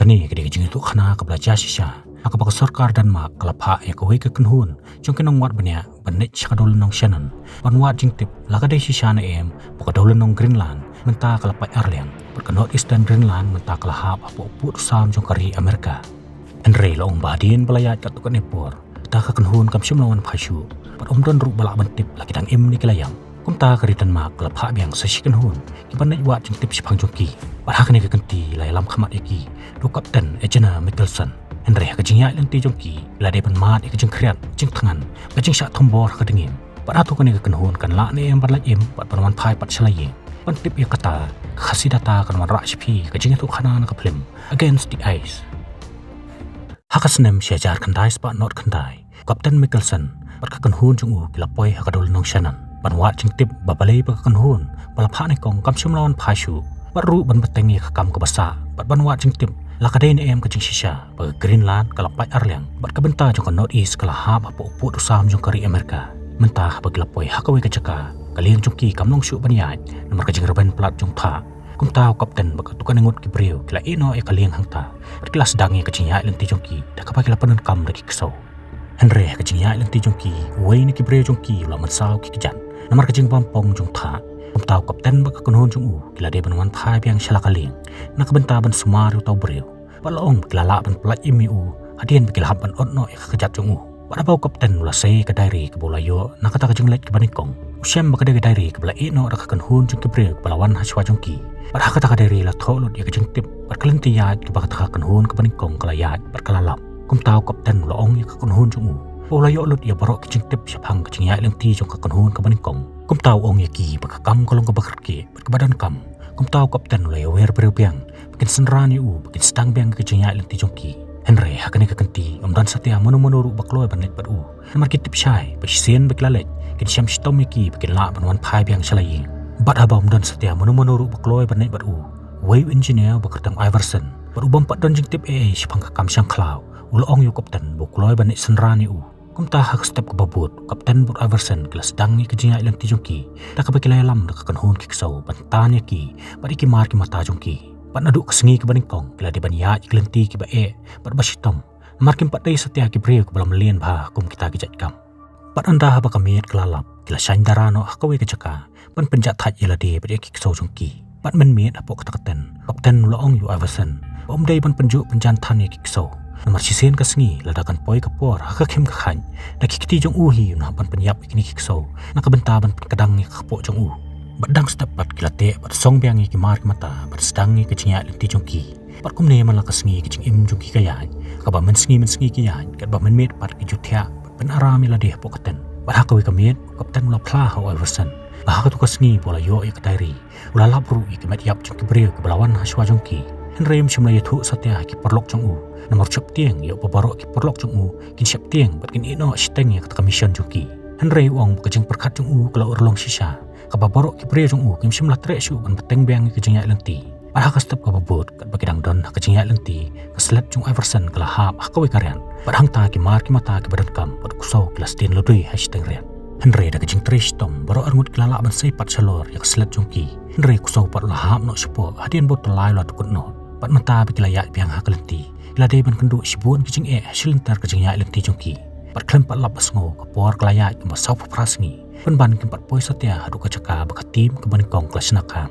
Hakani kedi kejing itu khana ke belajar sisa. Aka baka sarkar Denmark kalapa ya kawai ke kenhun. Jong kenong wat banyak banit syakadol nong Shannon. Ban wat jing tip lakade sisa na baka dol nong Greenland menta kalapa Ireland. Berka North Eastern Greenland menta kalahap apo put sam jong kari Amerika. Henry long badin belayat katukan epor. Ta ka kenhun kam simlawan phashu. Pat omdon ru balak bantip laki dang ni kelayang. Kumta kari Denmark kalapa biang sasikan hun. Kibanit wat jing tip sipang jongki. Pat hakani ke kenti lai lam khamat yaki. Do Kapten Ejena Mikkelsen. Henry kejingnya lenti jongki lade penmat kejing kriat jing tangan kejing syak tombor kedengim pada tu kene kenhun kan la ne em barla em pat perwan phai pat selaye pan tip ya kata khasi data kan wan rashpi kejing tu khana na kaplim against the ice hakasnem syajar kandai spa not kandai Kapten Mikkelsen pat kenhun jong u kilapoi hakadol nong Shannon ban wat jing tip babalei pa kenhun bala pha ne kong kam simlawan phashu baru ban betengi kakam ke basa pat ban wat jing tip lakadai ni kejing sisa bagi Greenland kalapai Ireland berkebenta jong North East kalahap apo uput usam jong kari Amerika mentah bagi lapoi hakawai kecaka kaliang jongki kamlong syuk baniat nomor kejing reben pelat jong ta kum tau kapten baka tukan ngut kibriu kila ino kaliang hangta berkilas dangi kejing ya lenti jongki dak kapaki lapanan kam lagi kesau Henry kejing ya lenti jongki wei ni kibriu jongki ula mansau ki kejan nomor kejing pampong jong ta kum tau kapten baka kenhun jong u kila de banwan phai biang syalakaling nak benta ban sumaru tau breu palong kilala ban pelat imiu hadian bikilahap ban otno kejat jong u pada bau kapten ula sei ke dairi ke bolayo nak kata kejing let ke banikong usyam baka de dairi ke bela ino rak kenhun jong kibreu balawan haswa jongki pada kata dairi la tholut ya kejing tip berkelenti ya ke baka kenhun ke banikong kelayat berkelalap kum tau kapten ula ong ya kenhun jong u bolayo lut ya barok kejing tip syapang kejing ya lenti jong kenhun ke banikong kum tau ong ya ki baka kam kolong ke bakerke berkebadan kam kum tau kapten ula ya wer berbiang bikin senrani bikin stang biang kejingnya lenti jongki Henry hakani ke kenti omdan satia mono-mono ru bakloi banit bat namar kitip syai besien beklalet kin syam stom yaki bikin la banwan phai biang shalai bat haba omdan satia mono-mono ru bakloi banit bat wave engineer bakertang Iverson bat bampat don jing tip sipang kam syang klau ula ong yu kapten bakloi banit senrani kum tah hak step ke babut kapten bur Iverson kelas dangi kejingnya lenti jongki dak bakilai lam dak kenhun kiksau bantan yaki bat iki mar ki mata jongki pat naduk kesengi ke baningkong kila di baniya iklenti ki ba pat basitom markim pat dai setia ki breu ke balam lien bah kum kita ki kam pat anda ha bakamiet kelalap kila syandarano hakawe ke jaka pan penjat thaj ila de pat ki so jongki pat men miet apo katakten kapten ula ong yu Iverson om dai pan penjuk penjan than ki so nomor sisen kesengi ladakan poi kapor hakakim kakhan dak kiti jong hi na pan penyap kini ki so nakabenta ban kadang ki kapo jong badang step pat kilate pat song biang ki mar mata pat sedangi kecinya lenti jongki pat kum ne man lakasngi kecing im jongki kaya kaba men sengi ki ya kat ba men met pat ki juthya pen arami la de pokaten pat hakawi kamiet kapten ula phla ha Iverson bah ka tu kasngi bola yo ek dairi ula labru ki mat yap jongki breu ke belawan haswa jongki Henry simlay thu satya ki perlok jong nomor chop tieng yo babaro ki perlok jong kin siap tieng pat kin ino steng ya ka mission jongki Henry wong kejing perkat jong kalau urlong sisa kababaro ki pre jong kim simla tre shu ban peteng biang ki jingya lenti para ka step kababut kat bakidang don ka jingya lenti ka slap jong Iverson kala hap hakawi karyan padang ta ki mar ki mata ki badan kam pat kuso kelas tin lodui hashtag rian Henry da kejing tre stom baro arngut kelala ban sei pat salor ya slap jong ki Henry kuso pat la hap no sipo hadian bot lai la tukut no pat mata bi kilaya biang ha lenti ila de ban kendu sibun kejing silintar ka jingya lenti jong ki pat klem pat lapas ngo ka por kelaya ki ma sau prasngi penban kimpat poi satia hadu ka caka baka tim ke banikong kelas nakam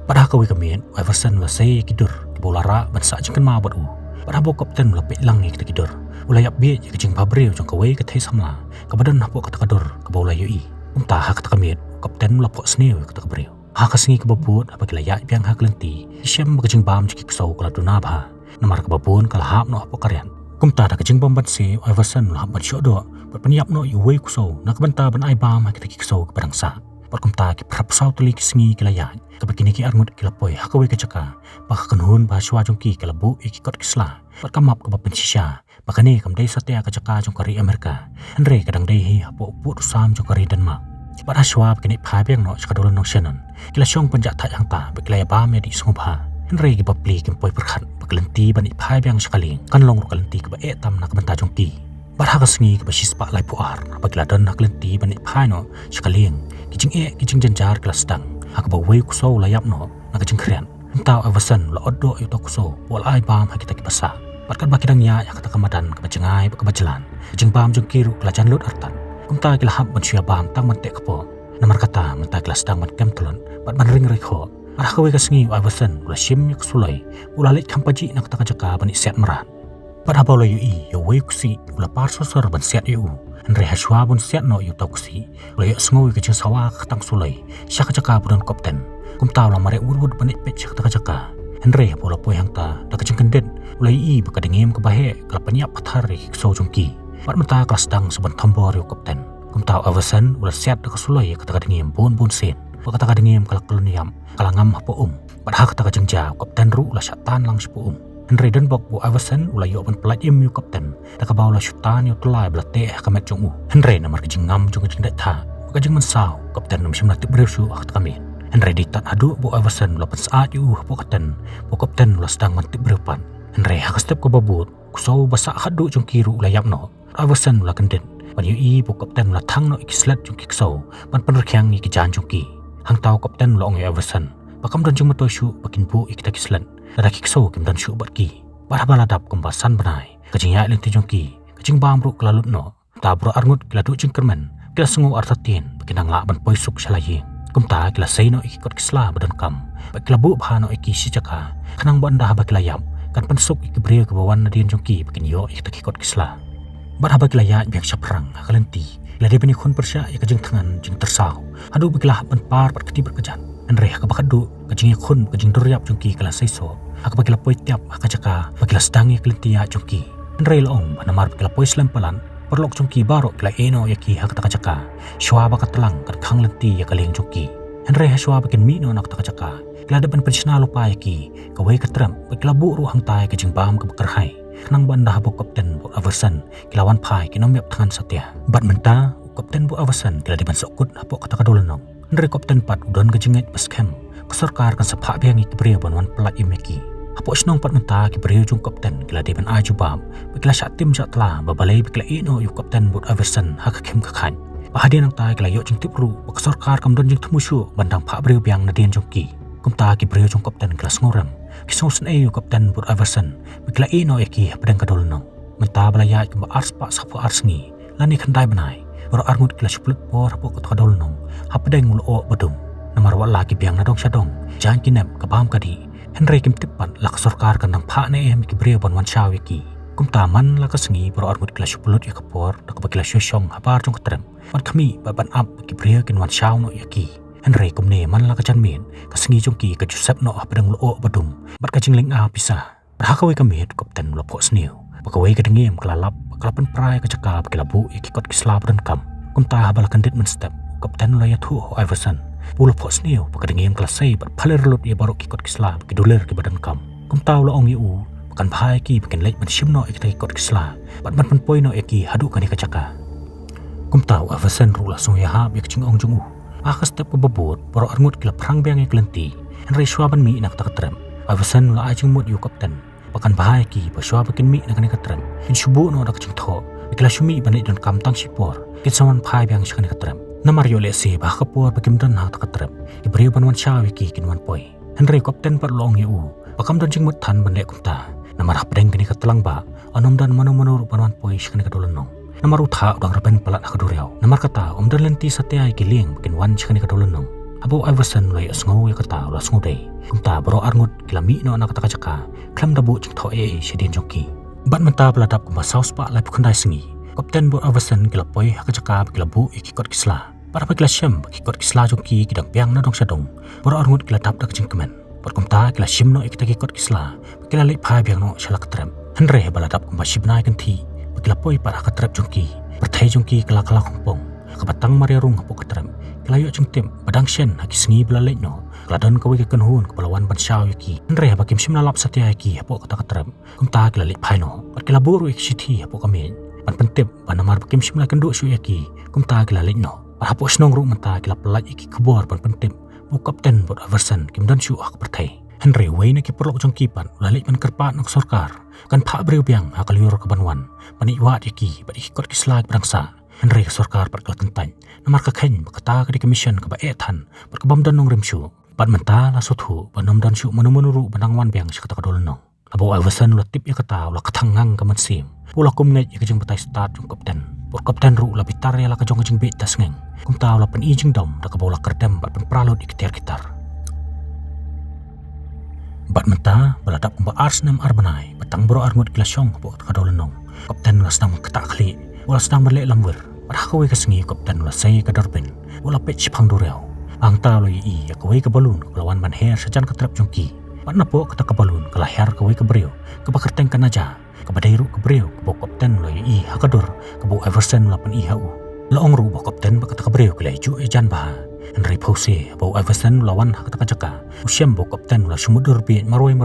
pada kawi kamien Iverson la sei kidur ki bolara ban sa jengken ma bat pada bo kapten la pe lang kita kidur ulayap bi ke jing pabreu jong kawai ke thai samla ka badan hapo ka takadur ka bola yui umta hak ta kamien kapten la po sneu ka tabreu ha ka singi ke babut apa kilaya biang ha klenti syam ka jing bam jiki ksau kala duna ba namar ka babun kala hap no apo karyan kumta da ka jing bam bat se Iverson la bat syodo berpenyap no yuwei kuso nak benta ban ai bam kita kiso ke barangsa berkumta ki prapsau tuli kisengi kilayan kebekini ki arngut kilapoi hakawe kecaka baka kenhun bahaswa jongki kelabu ikikot kisla berkamap ke bapen sisya bakani kamdai satya kecaka jong kari Amerika Henry kadang dai hi hapo uput usam jong kari Denmark baraswa bekini phabiang no skadol no Shannon kilasyong penjat thaj hangta beklaya bam ya di sungba Henry ki bapli kimpoi perkhat baklenti bani phabiang sakaling kan long kalenti ke ba tam nak benta jongki barha sengi ke basis pak lai puar apabila dan nak lenti banik phano sekaling kijing janjar kelas dang hak ba wei kuso layap no nak kijing krian Kumtaw Iverson la oddo yu tokso wal ai bam hakita ki basa. Patkat bakidang ya kata kamadan kebajengai kebajelan. Jeng bam jeng kiru kelajan lut artan. Kumta kila hab ban syia bam tang mentek kepo. Namar kata menta kila sedang men kem tulun. Bat ban ring rekho. Arah kawe kasengi Iverson ula shim yak sulai. Ula lit kampaji nak taka jaka ban siat merat. Pat habau la yu i yu wei kusi ula par sosor ban siat yu. Andre haswa bun siat no yu toksi. Ula yu sngoi ke sawa ketang sulai. Syaka jaka budan kopten. Kumta ula mare urut banit pet syaka taka jaka. Andre pola poi hangta da keceng kendet. Ula i bekadengim ke bahe kala penyak pathari kso jongki. Pat menta kala sedang seban tambor yu kopten. Kumta Iverson ula siat da kasulai kata kadengim bun sen. Kata kadengim kala koloniam kala ngam hapo Pat ha kata kajengja kopten ru ula syatan lang sipo Henry dan bok bu Iverson ula yu ban pelaj yu kopten. Da ka baula syutan yu tulai belate kamet jongu. Henry namar kajeng ngam jong kajeng datha. Kajeng mensau kopten num simna tibrew su hak kamet. Henry ditat adu bu Iverson ula pan saat yu hapo katen. Bu kopten ula sedang mantik berpan. Henry ha step ko babut kusau basa hadu jong kiru ula yapno. Iverson ula kendet. Pan yu i bu kopten ula thang no ikislet jong kiksau. Pan penerkyang i kejan jong ki. Hang tau kopten ula ong Iverson. Pakam dan jong matoi su bakin bu ikita kislet. Ada kikso kim dan syuk bat ki. Pada baladap kembasan benai. Kajing yak linti jongki. Kajing bamru kelalut no. Tabro arngut kila duk jeng kermen. Kila sengu artatin. Bakinang lak ban poisuk syalayi. Kumta kila seino ikikot kisla badan kam. Bak kila bu bahano iki si jaka. Kanang banda haba kila yap. Kan pensuk ikibria kebawan nadien jongki. Bakin yo ikikot kisla. Bat haba kila yak biang syaprang hakalenti. Kila dia penikun persya ya kajing tangan jeng tersau. Adu bakilah ban par bat keti berkejan. Andre haka bakadu kajing yakun kajing duryap jongki kala saiso. Haka bakila poi tiap haka jaka bakila sedangi kelintia jongki. Andre laong banamar bakila poi selempalan perlok jongki barok kila eno yaki haka taka jaka. Shwa baka telang kan kang lenti yakaling jongki. Andre haswa bakin mino nak taka jaka. Kila depan pensina lupa yaki kawai katram bakila buru hang tai kajing bam kebekerhai. Kenang banda habok kopten bu Iverson kilawan pai kinom yap tangan satya. Bat menta kopten bu Iverson kila depan sokut habok kata kadolonong. Dari kopten pat udon kejengit paskem kesorkar kan sepak biang ikibria banwan pelat imeki. Apo senong pat menta kibria jung kopten kila depan aju bam. Bekila syatim syak telah babalai bekila ino yu kopten but Iverson haka kem kakhan. Bahadian ang ta kila yok jeng tipru kesorkar kam don jeng temusu bandang pak bria biang nadien jongki. Kumta kibria jung kopten kila sengoram. Kisong sen yu kopten but Iverson bekila ino eki pedang kadolonong. Menta balaya kemba ars pak sapu arsengi. Lani kandai benai. Baru arngut kila syuplut por hapo kata kadolonong. Hapadeng ulo bedum. Namar wak lagi biang nadong syadong. Jangan kinep kebam kadi. Henry kim tipan lak sorkar kandang pak ne em ikibria ban wan syawiki. Kum taman lak sengi baru arngut kila syuplut ya kepor. Dak bakila syosyong hapar jong ketrem. Wan kami baban ap ikibria kin wan syaw no yaki. Henry kum ne man lak janmin. Kasengi jongki ke Joseph no hapadeng ulo bedum. Bat kajing ling pisah. Berhakawai kami kopten ulo pok seniu. Bakawai kadengim kelalap. Kelapan perai kecaka bakila bu ikikot kisla dan kam. Kumta habal kandit menstep. Kopten laya tu Iverson. Pula pos niu pakadengim kelasai bat palir lut ia baru kikot kisla bakidulir ke badan kam. Kumta ula ong iu bakan bahai ki bakin lek man shimno ikita kikot kisla. Bat man poi no iki hadu kan ikacaka. Kumta Iverson ru langsung ya hab yak cing ong jungu. Aka step ke babut baru arngut kila perang biang ik lenti. Henry swaban mi nak taketrem. Iverson ula ajing mut yu kopten. Bakan bahai ki baswa bakin mi nak ikatrem. In subu no dak cing tho. Bikila syumi banit don kam tang sipor. Kitsawan pai biang sykan ikatrem. Namar yo lesi bah kapur bakim dan hak takatrep. Iberi banwan syawiki kinwan poi. Henry kopten par long yu. Bakam don jing mutan bandek kumta. Namar hapdeng kini katelang ba. Anom dan mano banwan poi sykan ikadolonong. Namar utha udang rapen pelat hakaduriau. Namar kata dan lenti satya ikiling bakin wan sykan ikadolonong. Abo Iverson lay asngo ya kata ulah asngo day. Kumta baro arngut kilami no anak takajaka. Klam dabu jing tho syedin jongki. Bat menta beladap kumba saus pak lai pukandai sengi. Kopten bu Iverson kila poi hakajaka bakila bu ikikot kisla. Para bakila syam bakikot kisla jongki kidang piang nadong syadong. Baro arngut kila tap dak jing kemen. Bat kumta kila syim no ikita kikot kisla. Bakila lek pai biang no syalak trem. Henry baladap kumba syibnai kanti. Bakila poi para hakatrep jongki. Pertai jongki kila kumpong. Kabatang mariarung hapo katrem. Kila yuk jeng tim badang syen haki sengi bila lek no. Keladon kawai kekenhun kepalawan ban syaw yaki. Henry bakim syim nalap satya yaki hapo kata katrem. Kumta kila lek pai no. Bat kila buru ikisiti hapo kamen. Pan pentip panamar bakim syim kenduk syu yaki. Kumta kila lek no. Hapo senong ru menta kila pelat iki kebor pan pentip. Bu kapten bot Iverson kim dan syu hak pertai. Henry Wayne ki perlok jong kipan lalik pan kerpat nak sorkar. Kan pak beriu biang hakaliur ke banwan. Panik yaki bat ikot kisla berangsa. Henry ke sorkar pat kala tentan. Namar ka khen bakata ka di commission ka baetan. Pat kabam dan nong rimsyu. Pat menta la sothu banom dan syuk menuru benangwan biang si kata kadol nong. Abo Iverson la tip ya kata la katangang kaman sim. Pula kum ngai ya kajeng betai start jung kapten. Por kapten ru la bitar ya la kajong kajeng bit tas ngeng. Kum tahu la pen ijing dom da kabau la kerdem bat pen pralot ikitar. Bat menta baladap kumba Arsenal arbanai batang bro armut kilasyong po kata kadol nong. Kapten la senang ketak kli. Wala senang berlek lamwer. Padahal kesengi kapten la saya kadarbin. Wala pet sipang dureau. Ang talo i ya kawai ke balun kelawan ban her sejan ketrap jongki. Pat napo kata ke balun ke lahir kawai ke beriu ke bakerteng kan aja ke badairu ke beriu ke bau kapten lo i hakadur ke bau Iverson lapan i hau. Laong ru bau kapten ba kata ke beriu ke laju ejan bah. Henry Pause bau Iverson lawan kata ke jaka. Usiam bau kapten la sumudur biet marwai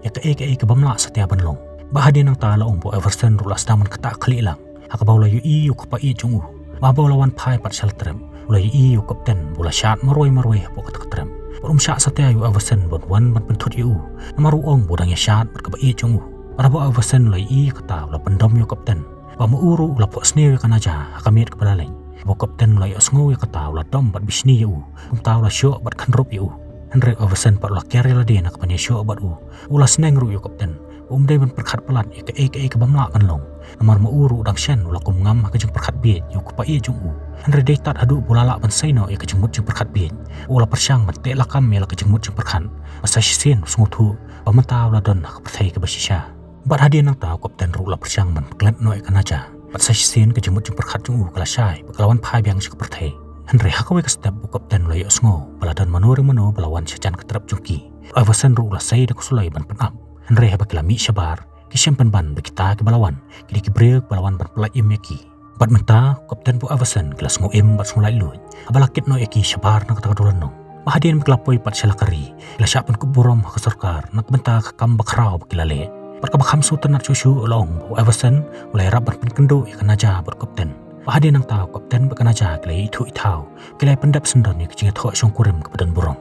ya ke bamla setia banlong. Bahadi nang ta laong bau Iverson ru las daman kata kali lang. Haka bau la i ke pa i jungu. Bau lawan pai pat shelterem. Ulai iu kapten bola syat marwai po kata ketrem. Berum syat satia yu Iverson bon wan ban pentut yu. Namaru ong bodang ya syat berkeba i cung. Pada bo Iverson ulai i kata ula pendom yu kapten. Ba uru ula po snew kan aja hakamit kepala lain. Bo kapten ulai osngu yu kata ula dom bat bisni yu. Kumta ula syok bat kanrup yu. Henry Iverson pat ula keri la dia nak panya syok bat u. Ula seneng ru yu kapten. Day ban perkat pelat ke bamla kan long. Namar uru udang shen ula kum ngam kejeng perkat biet yu kupa i cung. Henry deitat adu bulalak ban saino ya kejengmut jeng perkat biet. Ula persyang ban tek lakam ya la kejengmut jeng perkat. Masa sisen sunguthu pamenta ula don ke perthai ke basisya. Bat hadiah nang tahu kapten ru ula persyang ban klet no ikan aja. Bat sa sisen kejengmut jeng perkat jung kala syai bekalawan pai biang si ke perthai. Henry hakawe ke step bu kapten ula ya osngo baladan manore mano balawan sejan keterap jungki. Iverson ru ula sai de kusulai ban penap. Henry habakila mi syabar kisem ban bekita ke balawan kini kibrek balawan ban pelai imeki. Bat menta kapten bu Iverson kelas ngoem bat semulai luy. Abalakit no eki syabar nak kata kadulan nong. Bahadian kelapoi pat selakari. Ila syapan kuburom ke sorkar nak benta ke kambak rau bakilale. Bat kabakam sultan nak cucu olong bu Iverson ulai rap ban penkendo ikan aja bat kapten. Bahadian nang tahu kapten bakan aja kelai itu itau kelai pendap sendon ni kecing tok syong kurim ke badan burung.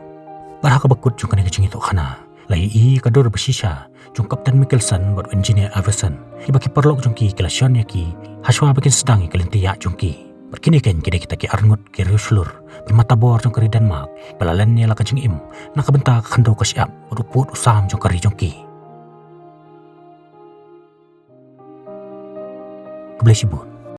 Barha ka bakut jung kani kecing itu khana. Lai i kador bersisa jung kapten Mikkelsen bat engineer Iverson. Ibaki perlok jungki kelasyon yaki haswa bakin sedang kelinti yak jungki. Berkini kan kita ki arngut ki ruslur bermata bor jung kari Denmark balalan ni la kajing im nak benta khando ka siap beruput usam jung kari jungki. Keblesibun